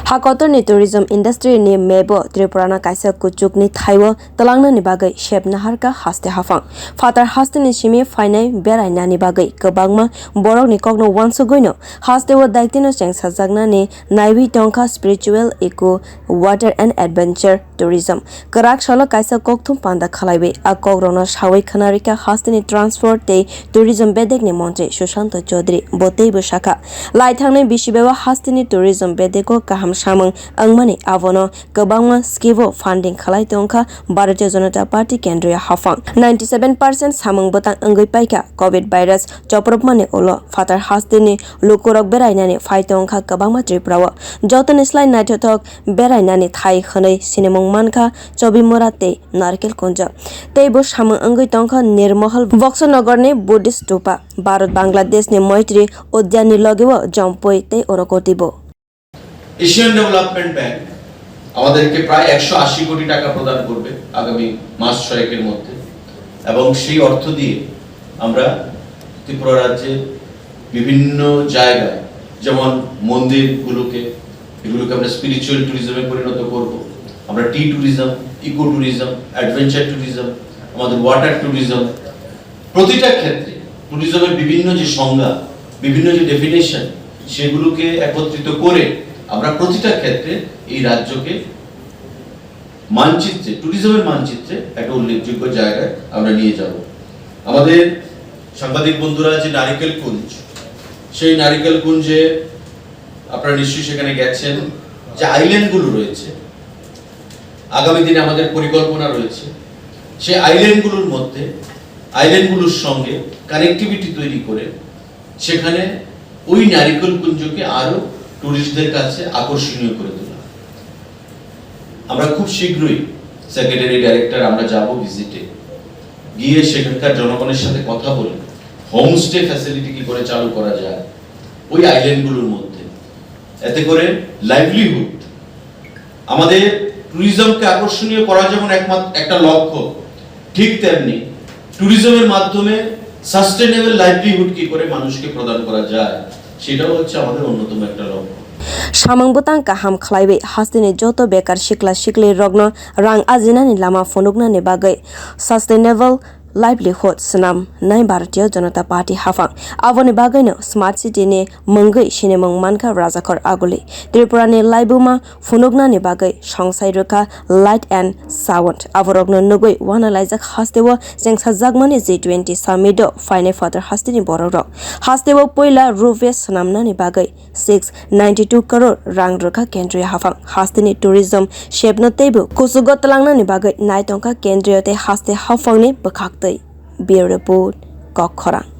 Hakotorni tourism industry ni mebo Tripurana kaisa kuchukni thaiwo talangna ni bagai shebna harka haste hafang. Father haste ni shimi fainai beraina ni bagai kebangma borok ni kokno wansugoino haste wo daiktino cheng sajagna ni naiwi tongka spiritual eco water and adventure tourism. Kwraksalo kaisa kokthum panda khalaibe a kokrono shawai khanarika haste ni transport te tourism bedek ni Montri Sushanta chowdhury bwtang laithangni bisibeba haste ni tourism bedeko kaham samwng angmani abono kwbangma skibo funding khalai tongkha Bharatiya Janata Party kendriya hafang 97% samwng bwtang angui paika covid virus chopropmani ulo father haste ni lokurok berainani phai tongkha kwbangma tripurao joto ni slai naithothok berainani thai khwnai sinemong mankha chobimora te narkel kunja teibo samwng angui tongkha nirmahal bwkskango ni buddhist stupa Bharat Bangladesh ni Montri Udyaan ni logewo jompoi te orokotibo Asian development bank আমাদেরকে প্রায় 180 কোটি টাকা প্রদান করবে আগামী মাস 6 এর মধ্যে এবং সেই অর্থ দিয়ে আমরা ত্রিপুরা রাজ্যের বিভিন্ন জায়গায় যেমন মন্দিরগুলোকে এগুলোকে আমরা স্পিরিচুয়াল ট্যুরিজমে পরিণত করব আমরা টি tourism eco tourism adventure tourism আমাদের ওয়াটার ট্যুরিজম প্রতিটা ক্ষেত্রে ট্যুরিজমের বিভিন্ন যে সংজ্ঞা বিভিন্ন যে ডেফিনেশন সেগুলোকে একত্রিত করে আমরা প্রতিটা ক্ষেত্রে এই রাজ্যকে মানচিত্রে ট্যুরিজমের মানচিত্রে একটা উল্লেখযোগ্য জায়গায় আমরা নিয়ে যাব আমাদের সাংবাদিক বন্ধুরা যে নারিকেল কুঞ্জ সেই নারিকেল কুঞ্জে আপনারা নিশ্চয়ই সেখানে গেছেন যে আইল্যান্ডগুলো রয়েছে আগামী দিনে আমাদের পরিকল্পনা রয়েছে সেই আইল্যান্ডগুলোর মধ্যে আইল্যান্ডগুলোর সঙ্গে কানেক্টিভিটি তৈরি করে সেখানে ওই নারিকেল কুঞ্জকে আরো টুরিস্টদের কাছে আকর্ষণীয় করে তোলা আমরা খুব শীঘ্রই সেক্রেটারি ডাইরেক্টর আমরা যাব ভিজিটে গিয়ে সেখানকার জনগণের সাথে কথা বলে হোমস্টে ফ্যাসিলিটি কি করে চালু করা যায় ওই আইল্যান্ডগুলোর মধ্যে এতে করে লাইভলিহুড আমাদের ট্যুরিজমকে আকর্ষণীয় করা যেমন একটা লক্ষ্য ঠিক তেমনি ট্যুরিজমের মাধ্যমে সাস্টেনেবল লাইভলিহুড কি করে মানুষকে প্রদান করা যায় সেটাও হচ্ছে আমাদের অন্যতম একটা লক্ষ্য samwng bwtang kaham khlaibe hasteni joto bekar sikla sikli rogno rang ajinani lama phunugnani bagai sustainable livelihood snam nai Bharatiya Janata Party hafang aboni bagaino smart city ni mungui sinemong mankha rajakor aguli Tripura ni laibuma phunugnani bagai songsai rwkha light and sound aborokno nugui wanalaijak hastewo jengsa jagmani G20 summit faine father hasteni borok hastewo poila rufe snamnani bagai 692 crore rang rwkha kendriya hafang hasteni tourism shebno teibu kusugo talangnani bagai naitongkha kendriya te haste hafangni bwkhak Bureau Report, Kokthum.